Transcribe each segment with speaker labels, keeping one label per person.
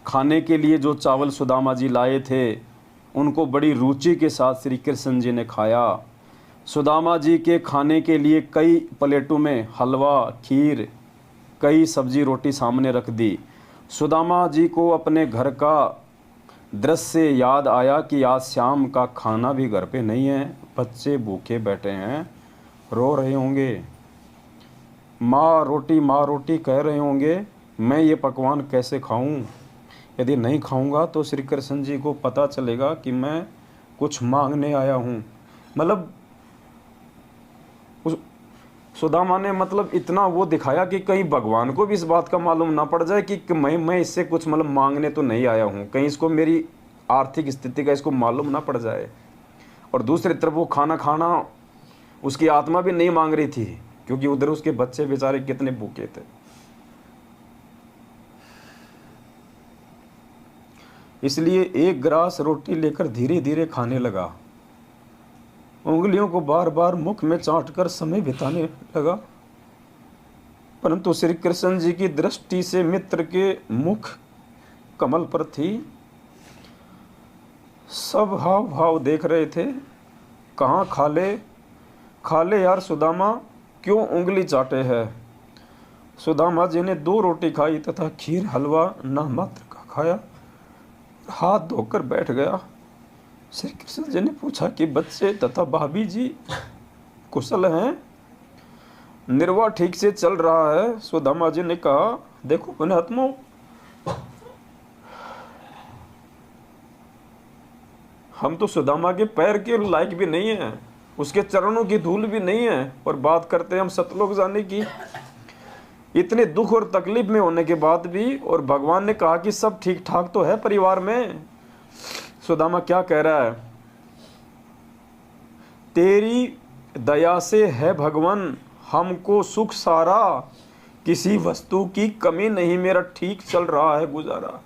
Speaker 1: खाने के लिए जो चावल सुदामा जी लाए थे उनको बड़ी रुचि के साथ श्री कृष्ण जी ने खाया। सुदामा जी के खाने के लिए कई प्लेटों में हलवा, खीर, कई सब्जी रोटी सामने रख दी। सुदामा जी को अपने घर का दृश्य याद आया कि आज शाम का खाना भी घर पे नहीं है, बच्चे भूखे बैठे हैं, रो रहे होंगे, माँ रोटी कह रहे होंगे, मैं ये पकवान कैसे खाऊं? यदि नहीं खाऊंगा तो श्री कृष्ण जी को पता चलेगा कि मैं कुछ मांगने आया हूँ। मतलब उस सुदामा ने मतलब इतना वो दिखाया कि कहीं भगवान को भी इस बात का मालूम ना पड़ जाए कि मैं इससे कुछ मतलब मांगने तो नहीं आया हूँ, कहीं इसको मेरी आर्थिक स्थिति का इसको मालूम ना पड़ जाए। और दूसरी तरफ वो खाना खाना उसकी आत्मा भी नहीं मांग रही थी, क्योंकि उधर उसके बच्चे बेचारे कितने भूखे थे। इसलिए एक ग्रास रोटी लेकर धीरे धीरे खाने लगा, उंगलियों को बार बार मुख में चाटकर समय बिताने लगा। परंतु श्री कृष्ण जी की दृष्टि से मित्र के मुख कमल पर थी। सब हाव भाव देख रहे थे। कहाँ खा ले यार सुदामा, क्यों उंगली चाटे है? सुदामा जी ने 2 रोटी खाई तथा खीर हलवा ना मात्र का खाया, हाथ धोकर बैठ गया। श्री कृष्ण जी ने पूछा कि बच्चे तथा भाभी जी कुशल हैं? निर्वाह ठीक से चल रहा है? सुदामा जी ने कहा, देखो पुण्यात्मों, हम तो सुदामा के पैर के लायक भी नहीं है, उसके चरणों की धूल भी नहीं है, और बात करते हैं हम सतलोक जाने की। इतने दुख और तकलीफ में होने के बाद भी, और भगवान ने कहा कि सब ठीक ठाक तो है परिवार में। सुदामा क्या कह रहा है? तेरी दया से है भगवान हमको सुख सारा, किसी वस्तु की कमी नहीं, मेरा ठीक चल रहा है गुजारा।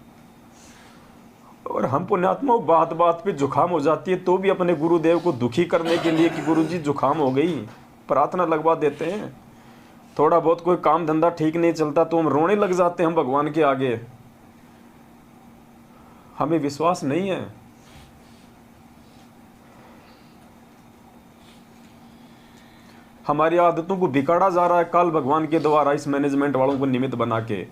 Speaker 1: और हम पुण्यात्मा बात बात पे जुखाम हो जाती है तो भी अपने गुरुदेव को दुखी करने के लिए कि गुरुजी जुखाम हो गई, प्रार्थना लगवा देते हैं। थोड़ा बहुत कोई काम धंधा ठीक नहीं चलता तो हम रोने लग जाते हैं हम भगवान के आगे। हमें विश्वास नहीं है। हमारी आदतों को बिगाड़ा जा रहा है काल भगवान के द्वारा, इस मैनेजमेंट वालों को निमित्त बना के।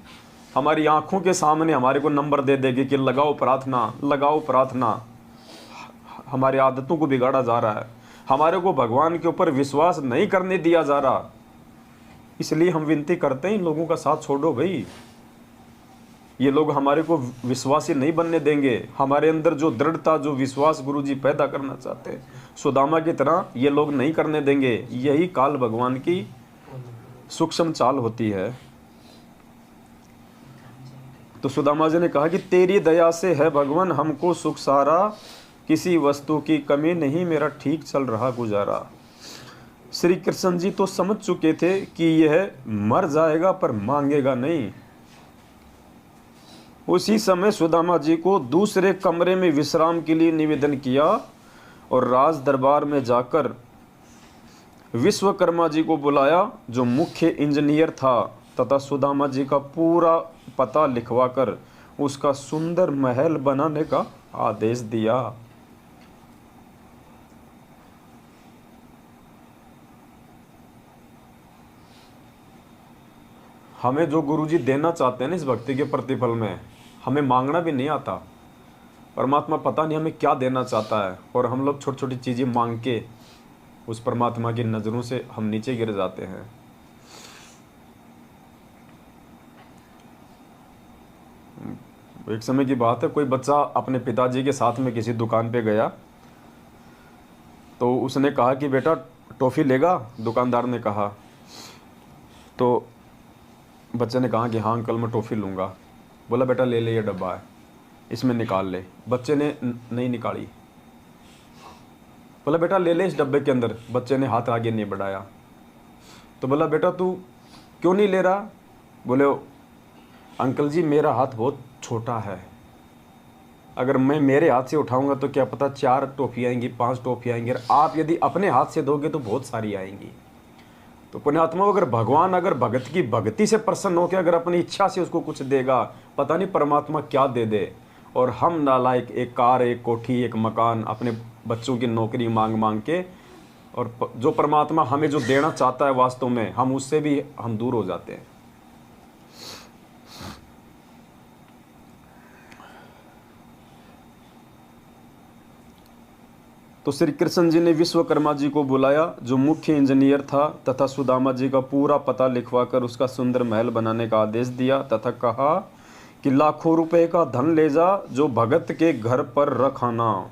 Speaker 1: हमारी आंखों के सामने हमारे को नंबर दे देगी कि लगाओ प्रार्थना, लगाओ प्रार्थना। हमारी आदतों को बिगाड़ा जा रहा है, हमारे को भगवान के ऊपर विश्वास नहीं करने दिया जा रहा। इसलिए हम विनती करते हैं इन लोगों का साथ छोड़ो भाई, ये लोग हमारे को विश्वासी नहीं बनने देंगे। हमारे अंदर जो दृढ़ता, जो विश्वास गुरुजी पैदा करना चाहते हैं, सुदामा की तरह ये लोग नहीं करने देंगे। यही काल भगवान की सूक्ष्म चाल होती है। तो सुदामा जी ने कहा कि तेरी दया से है भगवान हमको सुख सारा, किसी वस्तु की कमी नहीं, मेरा ठीक चल रहा गुजारा। श्री कृष्ण जी तो समझ चुके थे कि यह मर जाएगा पर मांगेगा नहीं। उसी समय सुदामा जी को दूसरे कमरे में विश्राम के लिए निवेदन किया और राज दरबार में जाकर विश्वकर्मा जी को बुलाया, जो मुख्य इंजीनियर था, तथा सुदामा जी का पूरा पता लिखवाकर उसका सुंदर महल बनाने का आदेश दिया। हमें जो गुरुजी देना चाहते हैं ना इस भक्ति के प्रतिफल में, हमें मांगना भी नहीं आता। परमात्मा पता नहीं हमें क्या देना चाहता है, और हम लोग छोटी छोटी चीज़ें मांग के उस परमात्मा की नज़रों से हम नीचे गिर जाते हैं। एक समय की बात है, कोई बच्चा अपने पिताजी के साथ में किसी दुकान पे गया, तो उसने कहा कि बेटा टॉफ़ी लेगा? दुकानदार ने कहा। तो बच्चे ने कहा कि हाँ अंकल मैं टॉफ़ी लूँगा। बोला बेटा ले ले, ये डब्बा है, इसमें निकाल ले। बच्चे ने नहीं निकाली। बोला बेटा ले ले इस डब्बे के अंदर। बच्चे ने हाथ आगे नहीं बढ़ाया। तो बोला बेटा तू क्यों नहीं ले रहा? बोले अंकल जी मेरा हाथ बहुत छोटा है, अगर मैं मेरे हाथ से उठाऊंगा तो क्या पता 4 टॉफ़ी आएंगी, 5 टॉफ़ी आएंगी, और आप यदि अपने हाथ से दोगे तो बहुत सारी आएंगी। तो पुण्यात्मा, अगर भगवान अगर भगत की भक्ति से प्रसन्न होकर अगर अपनी इच्छा से उसको कुछ देगा, पता नहीं परमात्मा क्या दे दे। और हम नालायक एक कार, एक कोठी, एक मकान, अपने बच्चों की नौकरी मांग मांग के, और जो परमात्मा हमें जो देना चाहता है वास्तव में, हम उससे भी हम दूर हो जाते हैं। तो श्री कृष्ण जी ने विश्वकर्मा जी को बुलाया, जो मुख्य इंजीनियर था, तथा सुदामा जी का पूरा पता लिखवाकर उसका सुंदर महल बनाने का आदेश दिया, तथा कहा कि लाखों रुपए का धन ले जा, जो भगत के घर पर रखाना।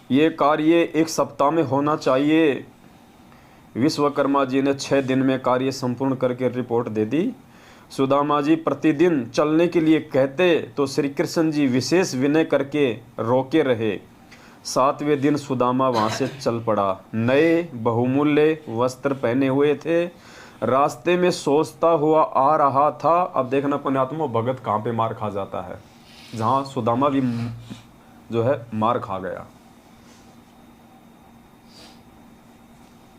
Speaker 1: ये कार्य 1 सप्ताह में होना चाहिए। विश्वकर्मा जी ने 6 दिन में कार्य संपूर्ण करके रिपोर्ट दे दी। सुदामा जी प्रतिदिन चलने के लिए कहते तो श्री कृष्ण जी विशेष विनय करके रोके रहे। 7वें दिन सुदामा वहाँ से चल पड़ा। नए बहुमूल्य वस्त्र पहने हुए थे, रास्ते में सोचता हुआ आ रहा था। अब देखना पुण्यात्मा, भगत कहाँ पे मार खा जाता है, जहाँ सुदामा भी जो है मार खा गया।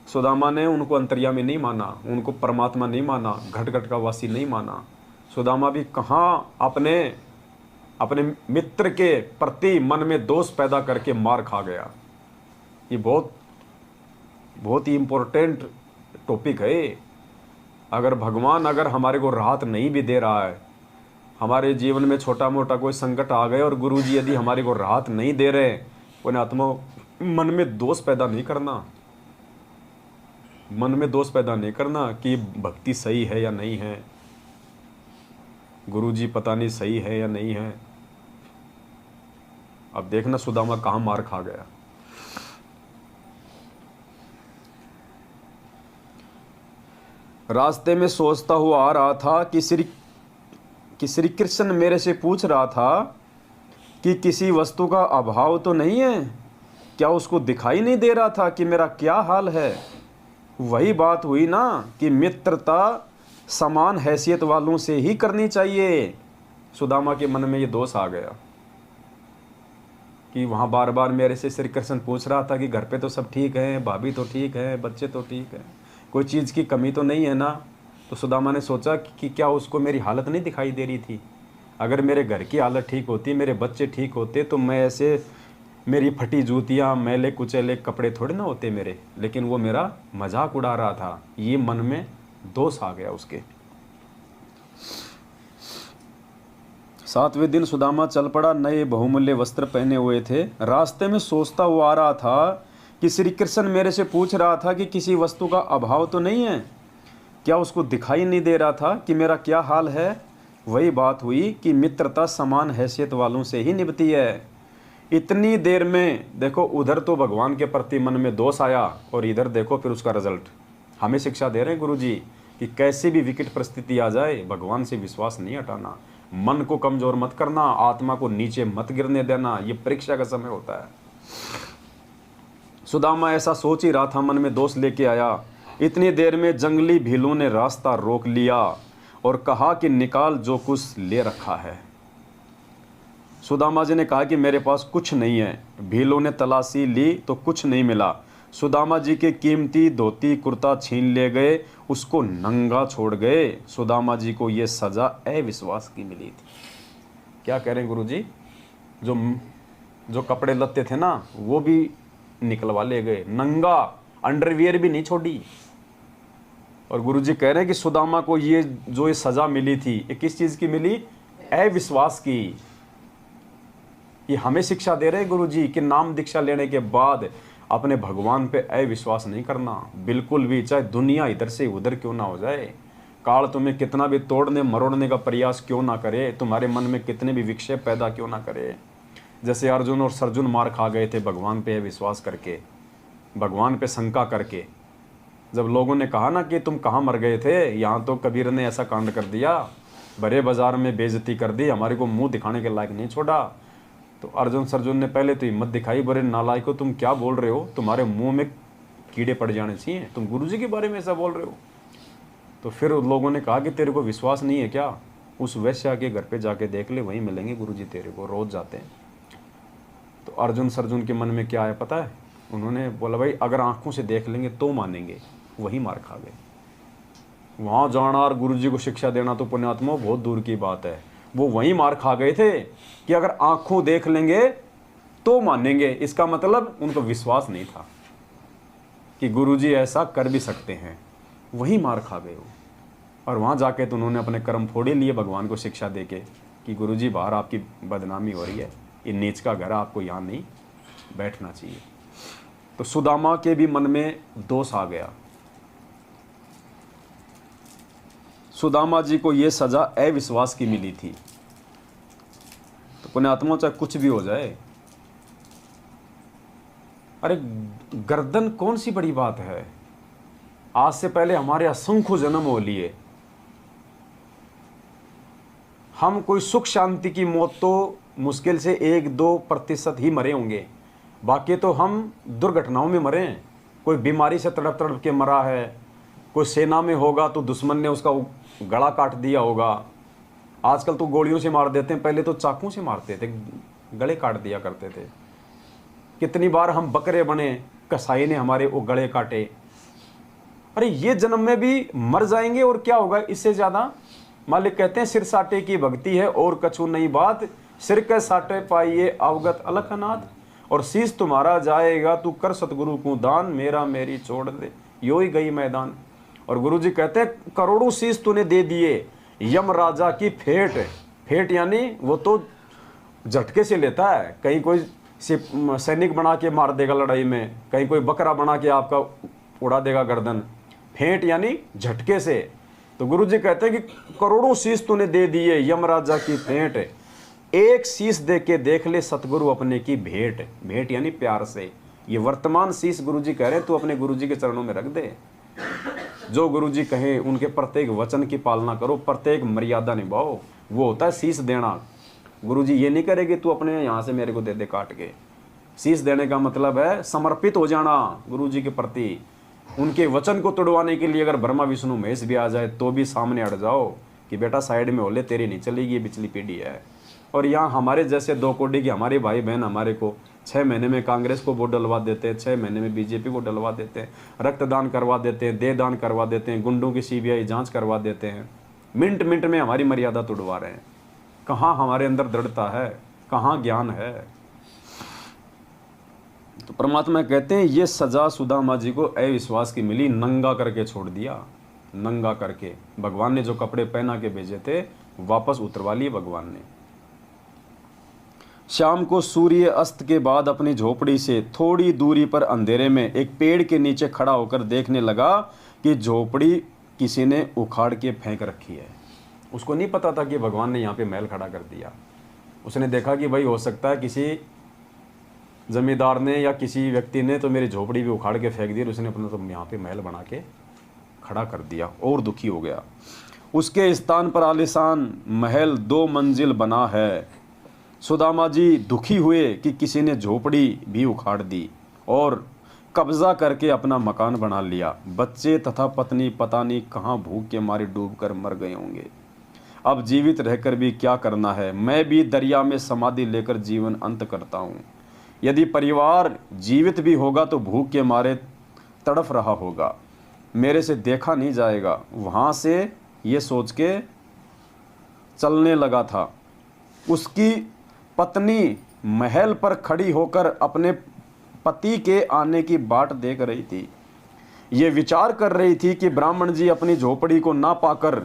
Speaker 1: सुदामा ने उनको अंतर्यामी नहीं माना, उनको परमात्मा नहीं माना, घट घट का वासी नहीं माना। सुदामा भी कहाँ अपने मित्र के प्रति मन में दोष पैदा करके मार खा गया। ये बहुत ही इम्पोर्टेंट टॉपिक है। अगर भगवान अगर हमारे को राहत नहीं भी दे रहा है, हमारे जीवन में छोटा मोटा कोई संकट आ गए और गुरुजी यदि हमारे को राहत नहीं दे रहे, पुण्यात्मा, मन में दोष पैदा नहीं करना, मन में दोष पैदा नहीं करना कि भक्ति सही है या नहीं है, गुरुजी पता नहीं सही है या नहीं है। अब देखना सुदामा कहाँ मार खा गया। रास्ते में सोचता हुआ आ रहा था कि श्री कृष्ण मेरे से पूछ रहा था कि किसी वस्तु का अभाव तो नहीं है। क्या उसको दिखाई नहीं दे रहा था कि मेरा क्या हाल है? वही बात हुई ना कि मित्रता समान हैसियत वालों से ही करनी चाहिए। सुदामा के मन में ये दोष आ गया कि वहाँ बार बार मेरे से श्री कृष्ण पूछ रहा था कि घर पे तो सब ठीक है, भाभी तो ठीक है, बच्चे तो ठीक है, कोई चीज़ की कमी तो नहीं है ना। तो सुदामा ने सोचा कि क्या उसको मेरी हालत नहीं दिखाई दे रही थी? अगर मेरे घर की हालत ठीक होती, मेरे बच्चे ठीक होते, तो मैं ऐसे मेरी फटी जूतियाँ, मैले कुचैले कपड़े थोड़े ना होते मेरे। लेकिन वो मेरा मजाक उड़ा रहा था। ये मन में दोष आ गया उसके। 7वें दिन सुदामा चल पड़ा। नए बहुमूल्य वस्त्र पहने हुए थे। रास्ते में सोचता हुआ आ रहा था कि श्री कृष्ण मेरे से पूछ रहा था कि किसी वस्तु का अभाव तो नहीं है। क्या उसको दिखाई नहीं दे रहा था कि मेरा क्या हाल है? वही बात हुई कि मित्रता समान हैसियत वालों से ही निभती है। इतनी देर में देखो, उधर तो भगवान के प्रति मन में दोष आया और इधर देखो फिर उसका रिजल्ट। हमें शिक्षा दे रहे हैं गुरुजी कि कैसे भी विकट परिस्थिति आ जाए, भगवान से विश्वास नहीं हटाना, मन को कमजोर मत करना, आत्मा को नीचे मत गिरने देना। ये परीक्षा का समय होता है। सुदामा ऐसा सोच ही रहा था, मन में दोष लेके आया। इतनी देर में जंगली भीलों ने रास्ता रोक लिया और कहा कि निकाल जो कुछ ले रखा है। सुदामा जी ने कहा कि मेरे पास कुछ नहीं है। भीलों ने तलाशी ली तो कुछ नहीं मिला। सुदामा जी के कीमती धोती कुर्ता छीन ले गए, उसको नंगा छोड़ गए। सुदामा जी को ये सजा अविश्वास की मिली थी। क्या कह रहे हैं गुरुजी? जो कपड़े लत्ते थे ना, वो भी निकलवा ले गए, नंगा, अंडरवियर भी नहीं छोड़ी। और गुरुजी कह रहे हैं कि सुदामा को ये सजा मिली थी, ये किस चीज की मिली? अविश्वास की। ये हमें शिक्षा दे रहे हैं गुरुजी कि नाम दीक्षा लेने के बाद अपने भगवान पे अविश्वास नहीं करना बिल्कुल भी, चाहे दुनिया इधर से उधर क्यों ना हो जाए, काल तुम्हें कितना भी तोड़ने मरोड़ने का प्रयास क्यों ना करे, तुम्हारे मन में कितने भी विक्षेप पैदा क्यों ना करे। जैसे अर्जुन और सर्जुन मार खा गए थे भगवान पे अविश्वास करके, भगवान पे शंका करके। जब लोगों ने कहा ना कि तुम कहाँ मर गए थे, यहाँ तो कबीर ने ऐसा कांड कर दिया, बड़े बाजार में बेइज्जती कर दी, हमारे को मुंह दिखाने के लायक नहीं छोड़ा, तो अर्जुन सर्जुन ने पहले तो हिम्मत दिखाई, बड़े नालायको तुम क्या बोल रहे हो, तुम्हारे मुंह में कीड़े पड़ जाने चाहिए, तुम गुरुजी के बारे में ऐसा बोल रहे हो। तो फिर लोगों ने कहा कि तेरे को विश्वास नहीं है क्या? उस वैश्या के घर पे जाके देख ले, वहीं मिलेंगे गुरुजी तेरे को, रोज जाते हैं। तो अर्जुन सर्जुन के मन में क्या आया पता है? उन्होंने बोला भाई अगर आंखों से देख लेंगे तो मानेंगे, वही मार खा गए। वहाँ जाना और गुरु जी को शिक्षा देना तो पुण्यात्मा बहुत दूर की बात है। वो वहीं मार खा गए थे कि अगर आंखों देख लेंगे तो मानेंगे। इसका मतलब उनको विश्वास नहीं था कि गुरु जी ऐसा कर भी सकते हैं। वहीं मार खा गए वो। और वहाँ जाके तो उन्होंने अपने कर्म फोड़े लिए भगवान को शिक्षा देके कि गुरु जी बाहर आपकी बदनामी हो रही है, ये नीच का घर है, आपको यहाँ नहीं बैठना चाहिए। तो सुदामा के भी मन में दोष आ गया। सुदामा जी को ये सजा अविश्वास की मिली थी। तो पुण्यात्मा चाहे कुछ भी हो जाए, अरे गर्दन कौन सी बड़ी बात है। आज से पहले हमारे असंख्य जन्म हो लिए, हम कोई सुख शांति की मौत तो मुश्किल से 1-2% ही मरे होंगे, बाकी तो हम दुर्घटनाओं में मरे हैं। कोई बीमारी से तड़प तड़प के मरा है, कोई सेना में होगा तो दुश्मन ने उसका गला काट दिया होगा। आजकल तो गोलियों से मार देते हैं, पहले तो चाकू से मारते थे, गले काट दिया करते थे। कितनी बार हम बकरे बने, कसाई ने हमारे वो गले काटे। अरे ये जन्म में भी मर जाएंगे और क्या होगा इससे ज़्यादा। मालिक कहते हैं सिर साटे की भक्ति है और कछु नहीं बात, सिर के साटे पाइए अवगत अलखनाथ। और शीश तुम्हारा जाएगा तू कर सतगुरु को दान, मेरा मेरी छोड़ दे यो ही गई मैदान। और गुरु जी कहते हैं करोड़ों शीश तूने दे दिए यम राजा की फेट। फेट यानी वो तो झटके से लेता है, कहीं कोई सैनिक बना के मार देगा लड़ाई में, कहीं कोई बकरा बना के आपका उड़ा देगा गर्दन। फेंट यानी झटके से। तो गुरु जी कहते हैं कि करोड़ों शीश तूने दे दिए यमराजा की फेंट, एक शीश दे के देख ले सतगुरु अपने की भेंट। भेंट यानी प्यार से। ये वर्तमान शीश गुरु जी कह रहे हैं तू अपने गुरु जी के चरणों में रख दे। जो गुरु जी कहें उनके प्रत्येक वचन की पालना करो, प्रत्येक मर्यादा निभाओ, वो होता है शीश देना। गुरु जी ये नहीं करेगी तू अपने यहाँ से मेरे को दे दे काट के। शीश देने का मतलब है समर्पित हो जाना गुरु जी के प्रति। उनके वचन को तोड़वाने के लिए अगर ब्रह्मा विष्णु महेश भी आ जाए तो भी सामने अड़ जाओ कि बेटा साइड में हो ले, तेरी नहीं चलेगी, ये पिछली पीढ़ी है। और यहाँ हमारे जैसे 2 कोड़ी के हमारे भाई बहन हमारे को 6 महीने में कांग्रेस को वोट डलवा देते हैं, 6 महीने में बीजेपी को डलवा देते हैं, रक्तदान करवा देते हैं, देह दान करवा देते हैं, गुंडों की सीबीआई जांच करवा देते हैं। मिनट मिनट में हमारी मर्यादा तोड़वा रहे हैं। कहाँ हमारे अंदर दृढ़ता है, कहाँ ज्ञान है। तो परमात्मा कहते हैं ये सजा सुदामा जी को अविश्वास की मिली, नंगा करके छोड़ दिया। नंगा करके भगवान ने जो कपड़े पहना के भेजे थे वापस उतरवा लिए भगवान ने। शाम को सूर्य अस्त के बाद अपनी झोपड़ी से थोड़ी दूरी पर अंधेरे में एक पेड़ के नीचे खड़ा होकर देखने लगा कि झोपड़ी किसी ने उखाड़ के फेंक रखी है। उसको नहीं पता था कि भगवान ने यहाँ पे महल खड़ा कर दिया। उसने देखा कि भाई हो सकता है किसी जमींदार ने या किसी व्यक्ति ने तो मेरी झोपड़ी भी उखाड़ के फेंक दी, उसने अपना तो यहाँ पे महल बना के खड़ा कर दिया। और दुखी हो गया। उसके स्थान पर आलीशान महल 2 मंजिल बना है। सुदामा जी दुखी हुए कि किसी ने झोपड़ी भी उखाड़ दी और कब्जा करके अपना मकान बना लिया। बच्चे तथा पत्नी पता नहीं कहाँ भूख के मारे डूब कर मर गए होंगे। अब जीवित रहकर भी क्या करना है, मैं भी दरिया में समाधि लेकर जीवन अंत करता हूँ। यदि परिवार जीवित भी होगा तो भूख के मारे तड़फ रहा होगा, मेरे से देखा नहीं जाएगा। वहाँ से ये सोच के चलने लगा था। उसकी पत्नी महल पर खड़ी होकर अपने पति के आने की बाट देख रही थी। ये विचार कर रही थी कि ब्राह्मण जी अपनी झोपड़ी को ना पाकर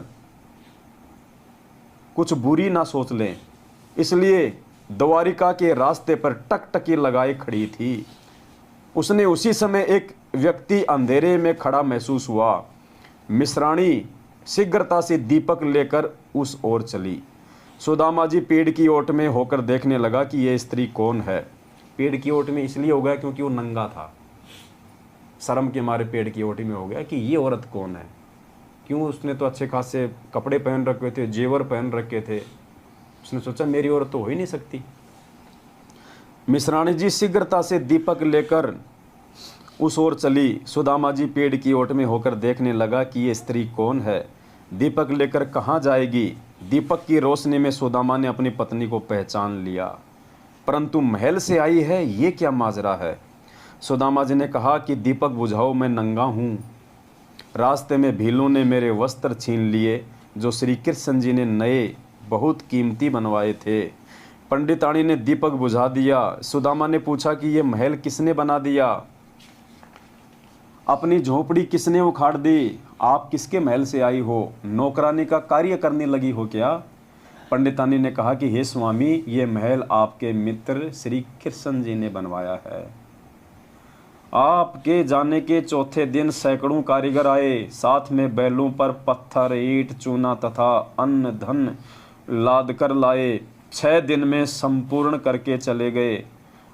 Speaker 1: कुछ बुरी ना सोच लें, इसलिए द्वारिका के रास्ते पर टकटकी लगाए खड़ी थी। उसने उसी समय एक व्यक्ति अंधेरे में खड़ा महसूस हुआ। मिश्राणी शीघ्रता से दीपक लेकर उस ओर चली। सुदामा जी पेड़ की ओट में होकर देखने लगा कि यह स्त्री कौन है। पेड़ की ओट में इसलिए हो गया क्योंकि वो नंगा था, शर्म के मारे पेड़ की ओट में हो गया कि ये औरत कौन है। क्यों, उसने तो अच्छे खासे कपड़े पहन रखे थे, जेवर पहन रखे थे। उसने सोचा मेरी औरत तो हो ही नहीं सकती। मिश्राणी जी शीघ्रता से दीपक लेकर उस ओर चली। सुदामा जी पेड़ की ओट में होकर देखने लगा कि ये स्त्री कौन है, दीपक लेकर कहाँ जाएगी। दीपक की रोशनी में सुदामा ने अपनी पत्नी को पहचान लिया, परंतु महल से आई है, ये क्या माजरा है। सुदामा जी ने कहा कि दीपक बुझाओ, मैं नंगा हूँ। रास्ते में भीलों ने मेरे वस्त्र छीन लिए, जो श्री कृष्ण जी ने नए बहुत कीमती बनवाए थे। पंडितानी ने दीपक बुझा दिया। सुदामा ने पूछा कि ये महल किसने बना दिया, अपनी झोपड़ी किसने उखाड़ दी, आप किसके महल से आई हो, नौकरानी का कार्य करने लगी हो क्या? पंडितानी ने कहा कि हे स्वामी, ये महल आपके मित्र श्री कृष्ण जी ने बनवाया है। आपके जाने के चौथे दिन सैकड़ों कारीगर आए, साथ में बैलों पर पत्थर, ईंट, चूना तथा अन्न धन लाद कर लाए। 6 दिन में संपूर्ण करके चले गए।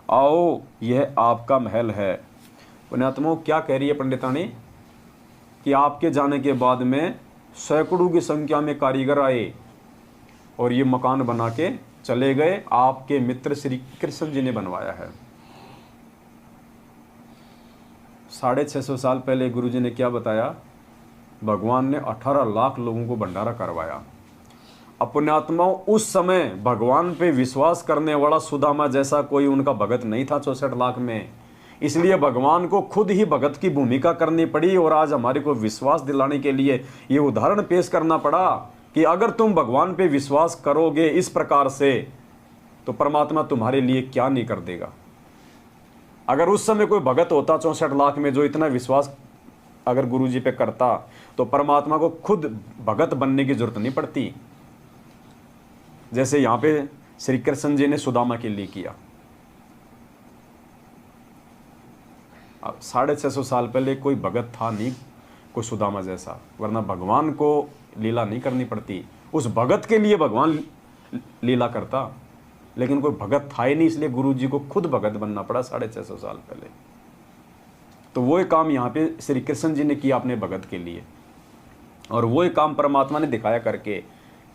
Speaker 1: आओ, यह आपका महल है। पुण्यात्माओं, क्या कह रही है पंडितानी कि आपके जाने के बाद में सैकड़ों की संख्या में कारीगर आए और ये मकान बना के चले गए। आपके मित्र श्री कृष्ण जी ने बनवाया है। 650 साल पहले गुरुजी ने क्या बताया? भगवान ने 18 लाख लोगों को भंडारा करवाया। पुण्यात्माओं, उस समय भगवान पे विश्वास करने वाला सुदामा जैसा कोई उनका भगत नहीं था 64 लाख में। इसलिए भगवान को खुद ही भगत की भूमिका करनी पड़ी और आज हमारे को विश्वास दिलाने के लिए ये उदाहरण पेश करना पड़ा कि अगर तुम भगवान पे विश्वास करोगे इस प्रकार से तो परमात्मा तुम्हारे लिए क्या नहीं कर देगा। अगर उस समय कोई भगत होता 64 लाख में जो इतना विश्वास अगर गुरु जी पे करता तो परमात्मा को खुद भगत बनने की जरूरत नहीं पड़ती, जैसे यहाँ पे श्री कृष्ण जी ने सुदामा के लिए किया। अब 650 साल पहले कोई भगत था नहीं कोई सुदामा जैसा, वरना भगवान को लीला नहीं करनी पड़ती। उस भगत के लिए भगवान लीला करता, लेकिन कोई भगत था ही नहीं, इसलिए गुरु जी को खुद भगत बनना पड़ा 650 साल पहले। तो वो काम यहाँ पे श्री कृष्ण जी ने किया अपने भगत के लिए, और वो काम परमात्मा ने दिखाया करके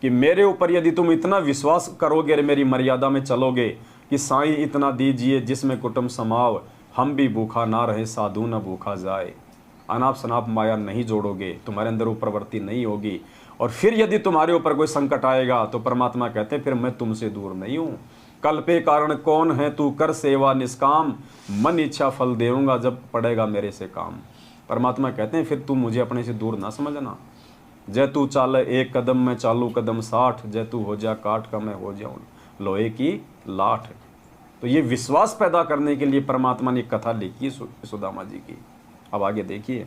Speaker 1: कि मेरे ऊपर यदि तुम इतना विश्वास करोगे और मेरी मर्यादा में चलोगे कि साईं इतना दीजिए जिसमें कुटुंब समाव, हम भी भूखा ना रहे साधु न भूखा जाए, अनाप शनाप माया नहीं जोड़ोगे, तुम्हारे अंदर वो प्रवृत्ति नहीं होगी, और फिर यदि तुम्हारे ऊपर कोई संकट आएगा तो परमात्मा कहते हैं फिर मैं तुमसे दूर नहीं हूँ। कल पे कारण कौन है, तू कर सेवा निष्काम, मन इच्छा फल देऊंगा जब पड़ेगा मेरे से काम। परमात्मा कहते हैं फिर तू मुझे अपने से दूर ना समझना। जय तू चाल 1 कदम मैं चालू कदम 60, जय तू हो जा काठ का मैं हो जाऊँ लोहे की लाठ। तो ये विश्वास पैदा करने के लिए परमात्मा ने कथा लिखी सुदामा जी की। अब आगे देखिए,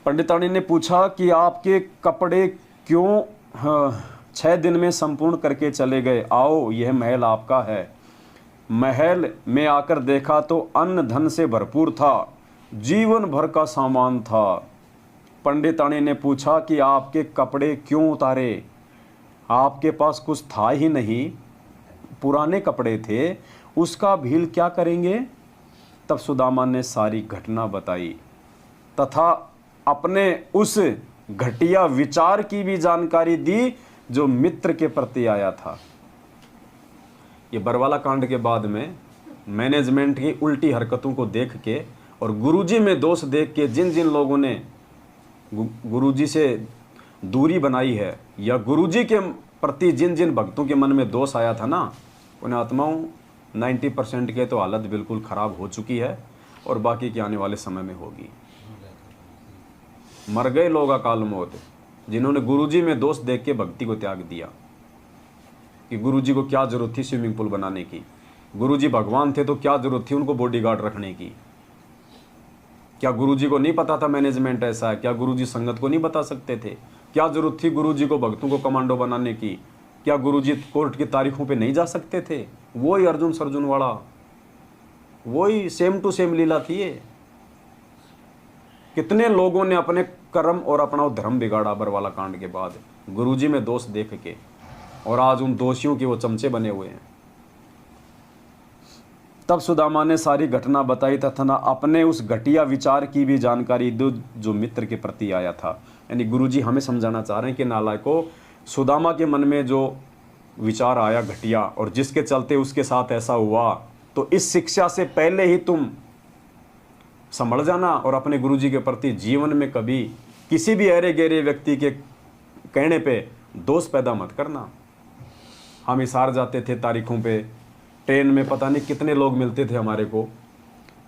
Speaker 1: पंडितानी ने पूछा कि आपके कपड़े क्यों 6 दिन में संपूर्ण करके चले गए। आओ, यह महल आपका है। महल में आकर देखा तो अन्न धन से भरपूर था, जीवन भर का सामान था। पंडितानी ने पूछा कि आपके कपड़े क्यों उतारे, आपके पास कुछ था ही नहीं, पुराने कपड़े थे, उसका भील क्या करेंगे। तब सुदामा ने सारी घटना बताई तथा अपने उस घटिया विचार की भी जानकारी दी जो मित्र के प्रति आया था। ये बरवाला कांड के बाद में मैनेजमेंट की उल्टी हरकतों को देख के और गुरुजी में दोष देख के जिन जिन लोगों ने गुरुजी से दूरी बनाई है या गुरुजी के प्रति जिन जिन भक्तों के मन में दोष आया था ना, उन आत्माओं 90% के तो हालत बिल्कुल ख़राब हो चुकी है और बाकी के आने वाले समय में होगी। मर गए लोग अकाल मौत जिन्होंने गुरुजी में दोष देख के भक्ति को त्याग दिया कि गुरुजी को क्या जरूरत थी स्विमिंग पूल बनाने की, गुरुजी भगवान थे तो क्या जरूरत थी उनको बॉडीगार्ड रखने की। क्या गुरुजी को नहीं पता था मैनेजमेंट ऐसा है? क्या गुरुजी संगत को नहीं बता सकते थे? क्या जरूरत थी गुरुजी को भक्तों को कमांडो बनाने की? क्या गुरुजी कोर्ट की तारीखों पे नहीं जा सकते थे? वही अर्जुन सर्जुन वाला, वही सेम टू सेम लीला थी ये। कितने लोगों ने अपने कर्म और अपना धर्म बिगाड़ा बरवाला कांड के बाद गुरुजी में दोष देख के, और आज उन दोषियों के वो चमचे बने हुए हैं। तब सुदामा ने सारी घटना बताई तथा अपने उस घटिया विचार की भी जानकारी दी जो मित्र के प्रति आया था। यानी गुरुजी हमें समझाना चाह रहे हैं कि नालायकों, सुदामा के मन में जो विचार आया घटिया और जिसके चलते उसके साथ ऐसा हुआ, तो इस शिक्षा से पहले ही तुम संभल जाना और अपने गुरुजी के प्रति जीवन में कभी किसी भी अरे गहरे व्यक्ति के कहने पे दोष पैदा मत करना। हम हिसार जाते थे तारीखों पे, ट्रेन में पता नहीं कितने लोग मिलते थे हमारे को,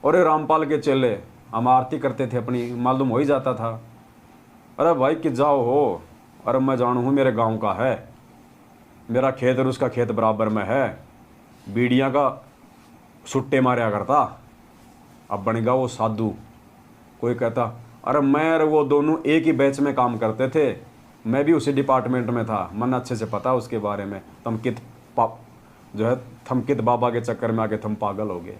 Speaker 1: और रामपाल के चेले हम आरती करते थे अपनी, मालूम हो ही जाता था। अरे भाई कि जाओ हो, अरे मैं जानू हूँ मेरे गांव का है, मेरा खेत और उसका खेत बराबर में है, बीड़ियाँ का सुट्टे मारा करता। अब बन गया वो साधु। कोई कहता अरे मैं और वो दोनों एक ही बैच में काम करते थे, मैं भी उसी डिपार्टमेंट में था, मन अच्छे से पता उसके बारे में, थमकित बाबा के चक्कर में आके थम पागल हो गए।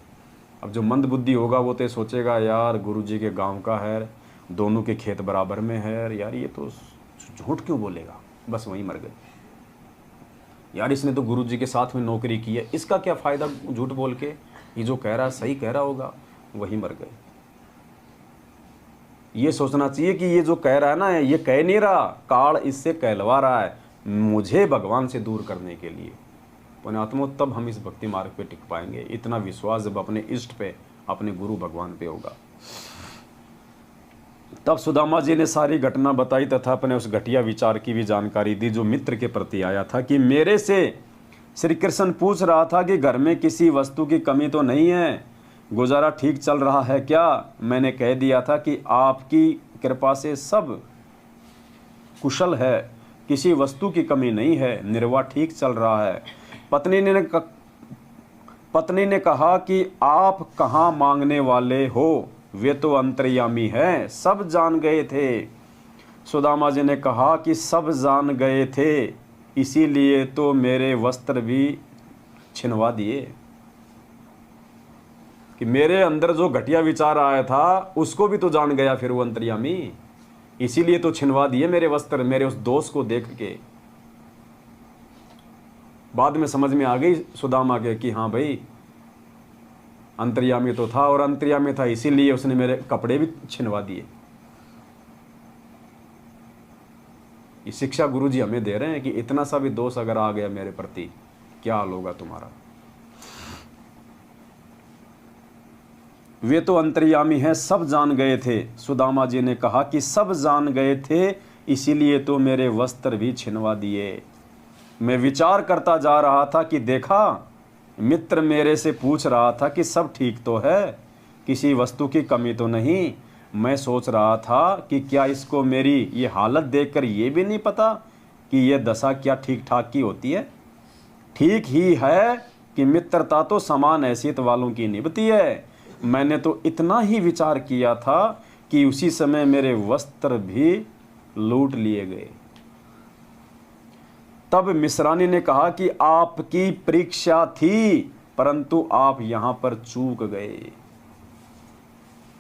Speaker 1: अब जो मंद बुद्धि होगा वो तो सोचेगा यार गुरुजी के गांव का है, दोनों के खेत बराबर में है, यार ये तो झूठ क्यों बोलेगा, बस वहीं मर गए। यार इसने तो गुरुजी के साथ में नौकरी की है, इसका क्या फ़ायदा झूठ बोल के, ये जो कह रहा है सही कह रहा होगा, वहीं मर गए। ये सोचना चाहिए कि ये जो कह रहा है ना, ये कह नहीं रहा, काल इससे कहलवा रहा है मुझे भगवान से दूर करने के लिए। पुण्यात्मों, तब हम इस भक्ति मार्ग पे टिक पाएंगे। इतना विश्वास जब अपने इष्ट पे, अपने गुरु भगवान पे होगा। तब सुदामा जी ने सारी घटना बताई तथा अपने उस घटिया विचार की भी जानकारी दी जो मित्र के प्रति आया था, कि मेरे से श्री कृष्ण पूछ रहा था कि घर में किसी वस्तु की कमी तो नहीं है, गुजारा ठीक चल रहा है क्या। मैंने कह दिया था कि आपकी कृपा से सब कुशल है, किसी वस्तु की कमी नहीं है, निर्वाह ठीक चल रहा है। पत्नी ने कहा कि आप कहाँ मांगने वाले हो, वे तो अंतर्यामी है, सब जान गए थे। सुदामा जी ने कहा कि सब जान गए थे, इसीलिए तो मेरे वस्त्र भी छिनवा दिए, कि मेरे अंदर जो घटिया विचार आया था उसको भी तो जान गया फिर वो अंतर्यामी, इसीलिए तो छिनवा दिए मेरे वस्त्र, मेरे उस दोष को देख के। बाद में समझ में आ गई सुदामा के कि हाँ भाई अंतर्यामी तो था, और अंतर्यामी था इसीलिए उसने मेरे कपड़े भी छिनवा दिए। ये शिक्षा गुरुजी हमें दे रहे हैं कि इतना सा भी दोष अगर आ गया मेरे प्रति, क्या हाल होगा तुम्हारा। वे तो अंतर्यामी हैं, सब जान गए थे। सुदामा जी ने कहा कि सब जान गए थे, इसीलिए तो मेरे वस्त्र भी छिनवा दिए। मैं विचार करता जा रहा था कि देखा, मित्र मेरे से पूछ रहा था कि सब ठीक तो है, किसी वस्तु की कमी तो नहीं। मैं सोच रहा था कि क्या इसको मेरी ये हालत देखकर ये भी नहीं पता कि ये दशा क्या ठीक ठाक की होती है। ठीक ही है कि मित्रता तो समान हैसियत वालों की निभती है। मैंने तो इतना ही विचार किया था कि उसी समय मेरे वस्त्र भी लूट लिए गए। तब मिश्रानी ने कहा कि आपकी परीक्षा थी, परंतु आप यहां पर चूक गए।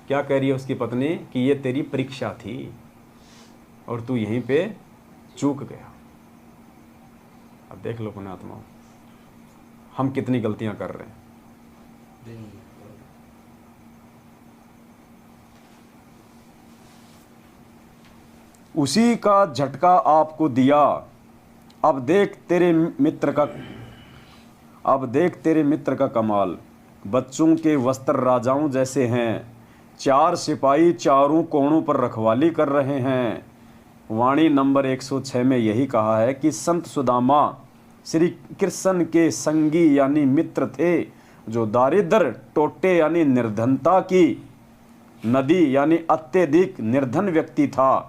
Speaker 1: क्या कह रही है उसकी पत्नी कि ये तेरी परीक्षा थी और तू यहीं पे चूक गया। अब देख लो पुण्यात्मा, हम कितनी गलतियां कर रहे हैं। उसी का झटका आपको दिया। अब देख तेरे मित्र का कमाल। बच्चों के वस्त्र राजाओं जैसे हैं, चार सिपाही चारों कोणों पर रखवाली कर रहे हैं। वाणी नंबर 106 में यही कहा है कि संत सुदामा श्री कृष्ण के संगी यानी मित्र थे, जो दारिद्र टोटे यानी निर्धनता की नदी यानी अत्यधिक निर्धन व्यक्ति था।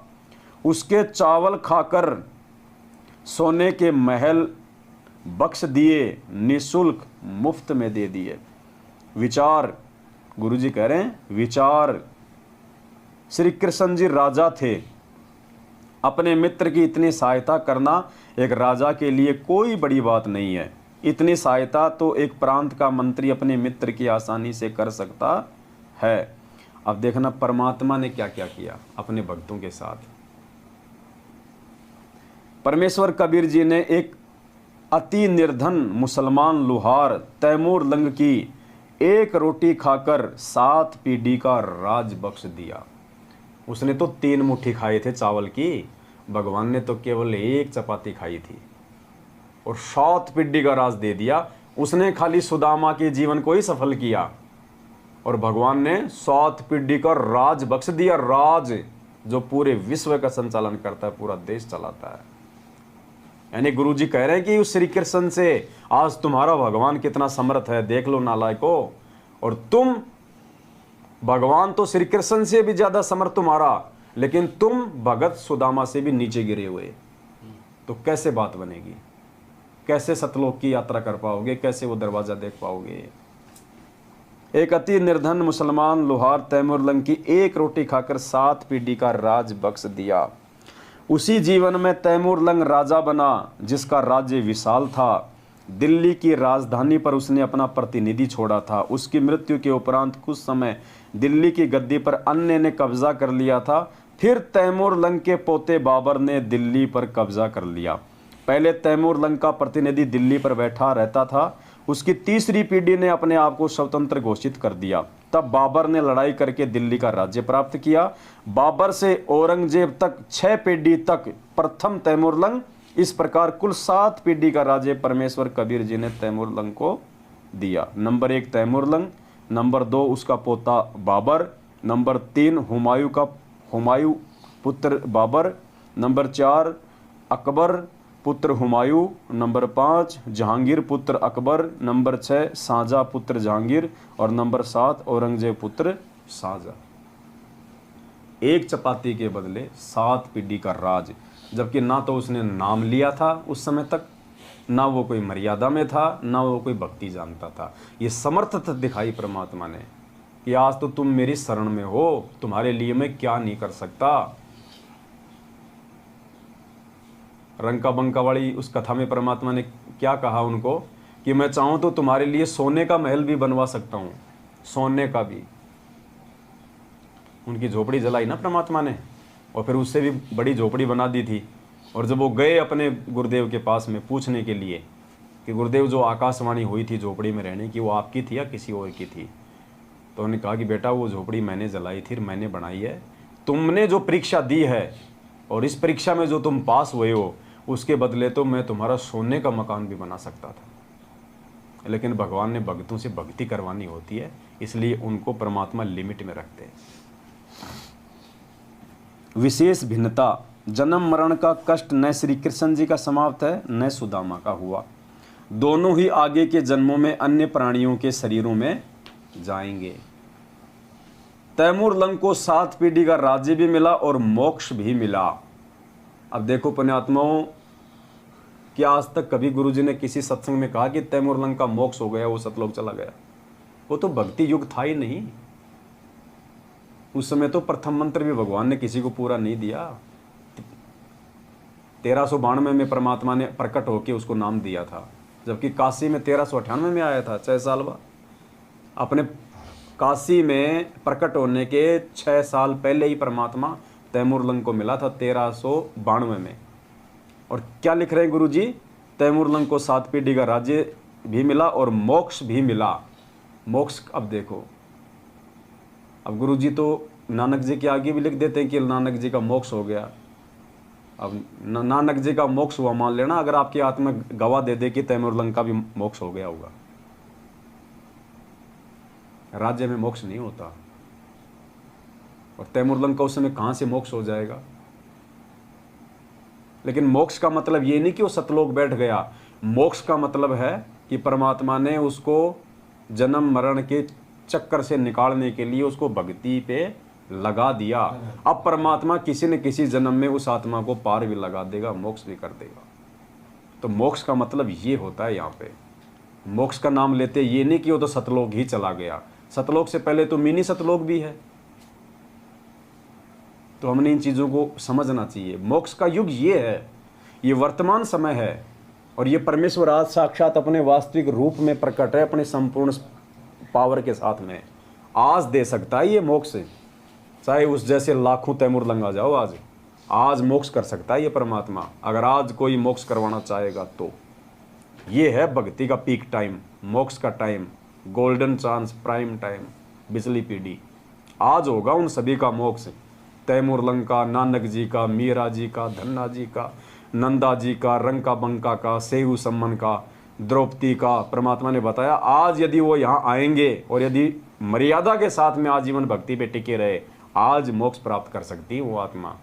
Speaker 1: उसके चावल खाकर सोने के महल बख्श दिए, निःशुल्क मुफ्त में दे दिए। विचार, गुरुजी कह रहे हैं विचार। श्री कृष्ण जी राजा थे, अपने मित्र की इतनी सहायता करना एक राजा के लिए कोई बड़ी बात नहीं है। इतनी सहायता तो एक प्रांत का मंत्री अपने मित्र की आसानी से कर सकता है। अब देखना परमात्मा ने क्या क्या किया अपने भक्तों के साथ। परमेश्वर कबीर जी ने एक अति निर्धन मुसलमान लुहार तैमूर लंग की एक रोटी खाकर 7 पीढ़ी का राज बख्श दिया। उसने तो 3 मुट्ठी खाए थे चावल की, भगवान ने तो केवल 1 चपाती खाई थी और 7 पीढ़ी का राज दे दिया। उसने खाली सुदामा के जीवन को ही सफल किया और भगवान ने 7 पीढ़ी का राज बख्श दिया। राज जो पूरे विश्व का संचालन करता है, पूरा देश चलाता है। यानी गुरुजी कह रहे हैं कि उस श्री कृष्ण से आज तुम्हारा भगवान कितना समर्थ है, देख लो नालायको। और तुम भगवान तो श्री कृष्ण से भी ज्यादा समर्थ तुम्हारा, लेकिन तुम भगत सुदामा से भी नीचे गिरे हुए, तो कैसे बात बनेगी? कैसे सतलोक की यात्रा कर पाओगे? कैसे वो दरवाजा देख पाओगे? एक अति निर्धन मुसलमान लोहार तैमूरलंग की एक रोटी खाकर 7 पीढ़ी का राज बख्श दिया। उसी जीवन में तैमूरलंग राजा बना, जिसका राज्य विशाल था। दिल्ली की राजधानी पर उसने अपना प्रतिनिधि छोड़ा था। उसकी मृत्यु के उपरांत कुछ समय दिल्ली की गद्दी पर अन्य ने कब्जा कर लिया था। फिर तैमूरलंग के पोते बाबर ने दिल्ली पर कब्जा कर लिया। पहले तैमूरलंग का प्रतिनिधि दिल्ली पर बैठा रहता था। उसकी तीसरी पीढ़ी ने अपने आप को स्वतंत्र घोषित कर दिया। तब बाबर ने लड़ाई करके दिल्ली का राज्य प्राप्त किया। बाबर से औरंगजेब तक 6 पीढ़ी तक प्रथम तैमूरलंग। इस प्रकार कुल 7 पीढ़ी का राज्य परमेश्वर कबीर जी ने तैमूरलंग को दिया। नंबर 1 तैमूरलंग, नंबर 2 उसका पोता बाबर, नंबर 3 हुमायूं पुत्र बाबर, नंबर 4 अकबर पुत्र हुमायूं, नंबर 5 जहांगीर पुत्र अकबर, नंबर 6 शाहजहां पुत्र जहांगीर और नंबर 7 औरंगजेब पुत्र शाहजहां। एक चपाती के बदले 7 पीढ़ी का राज, जबकि ना तो उसने नाम लिया था उस समय तक, ना वो कोई मर्यादा में था, ना वो कोई भक्ति जानता था। ये समर्थता दिखाई परमात्मा ने कि आज तो तुम मेरी शरण में हो, तुम्हारे लिए मैं क्या नहीं कर सकता। रंका बंका वाली उस कथा में परमात्मा ने क्या कहा उनको कि मैं चाहूं तो तुम्हारे लिए सोने का महल भी बनवा सकता हूं, सोने का भी। उनकी झोपड़ी जलाई ना परमात्मा ने, और फिर उससे भी बड़ी झोपड़ी बना दी थी। और जब वो गए अपने गुरुदेव के पास में पूछने के लिए कि गुरुदेव जो आकाशवाणी हुई थी झोपड़ी में रहने की, वो आपकी थी या किसी और की थी, तो उन्होंने कहा कि बेटा वो झोपड़ी मैंने जलाई थी, मैंने बनाई है। तुमने जो परीक्षा दी है और इस परीक्षा में जो तुम पास हुए हो, उसके बदले तो मैं तुम्हारा सोने का मकान भी बना सकता था। लेकिन भगवान ने भक्तों से भक्ति करवानी होती है, इसलिए उनको परमात्मा लिमिट में रखते हैं। विशेष भिन्नता, जन्म मरण का कष्ट न श्री कृष्ण जी का समाप्त है न सुदामा का हुआ। दोनों ही आगे के जन्मों में अन्य प्राणियों के शरीरों में जाएंगे। तैमूरलंग को 7 पीढ़ी का राज्य भी मिला और मोक्ष भी मिला। अब देखो पुण्यात्माओं, क्या आज तक कभी गुरुजी ने किसी सत्संग में कहा कि तैमूरलंग का मोक्ष हो गया, वो सतलोक चला गया? वो तो भक्ति युग था ही नहीं। उस समय तो प्रथम मंत्र भी भगवान ने किसी को पूरा नहीं दिया। 1392 में परमात्मा ने प्रकट होकर उसको नाम दिया था, जबकि काशी में 1398 में आया था, 6 साल बाद। अपने काशी में प्रकट होने के 6 साल पहले ही परमात्मा तैमूरलंग को मिला था, 1392 में। और क्या लिख रहे हैं गुरुजी? तैमूरलंग को 7 पीढ़ी का राज्य भी मिला और मोक्ष भी मिला। मोक्ष, अब देखो, अब गुरुजी तो नानक जी के आगे भी लिख देते हैं कि नानक जी का मोक्ष हो गया। अब नानक जी का मोक्ष हुआ मान लेना, अगर आपकी आत्मा गवाह दे दे कि तैमूरलंग का भी मोक्ष हो गया होगा। राज्य में मोक्ष नहीं होता, और तैमूरलंग का उस समय कहां से मोक्ष हो जाएगा? लेकिन मोक्ष का मतलब ये नहीं कि वो सतलोक बैठ गया। मोक्ष का मतलब है कि परमात्मा ने उसको जन्म मरण के चक्कर से निकालने के लिए उसको भक्ति पे लगा दिया। अब परमात्मा किसी न किसी जन्म में उस आत्मा को पार भी लगा देगा, मोक्ष भी कर देगा। तो मोक्ष का मतलब ये होता है। यहाँ पे मोक्ष का नाम लेते ये नहीं कि वो तो सतलोक ही चला गया। सतलोक से पहले तो मिनी सतलोक भी है। तो हमने इन चीज़ों को समझना चाहिए। मोक्ष का युग ये है, ये वर्तमान समय है, और ये परमेश्वर आज साक्षात अपने वास्तविक रूप में प्रकट है, अपने संपूर्ण पावर के साथ में आज दे सकता है ये मोक्ष। चाहे उस जैसे लाखों तैमूरलंग आ जाओ, आज मोक्ष कर सकता है ये परमात्मा। अगर आज कोई मोक्ष करवाना चाहेगा तो ये है भक्ति का पीक टाइम, मोक्ष का time, golden chance, prime time, बिजली पीढ़ी। आज होगा उन सभी का मोक्ष, तैमूरलंग का, नानक जी का, मीरा जी का, धन्ना जी का, नंदा जी का, रंका बंका का, सेहू सम्मन का, द्रौपदी का। परमात्मा ने बताया आज यदि वो यहाँ आएंगे और यदि मर्यादा के साथ में आजीवन भक्ति पे टिके रहे, आज मोक्ष प्राप्त कर सकती है वो आत्मा।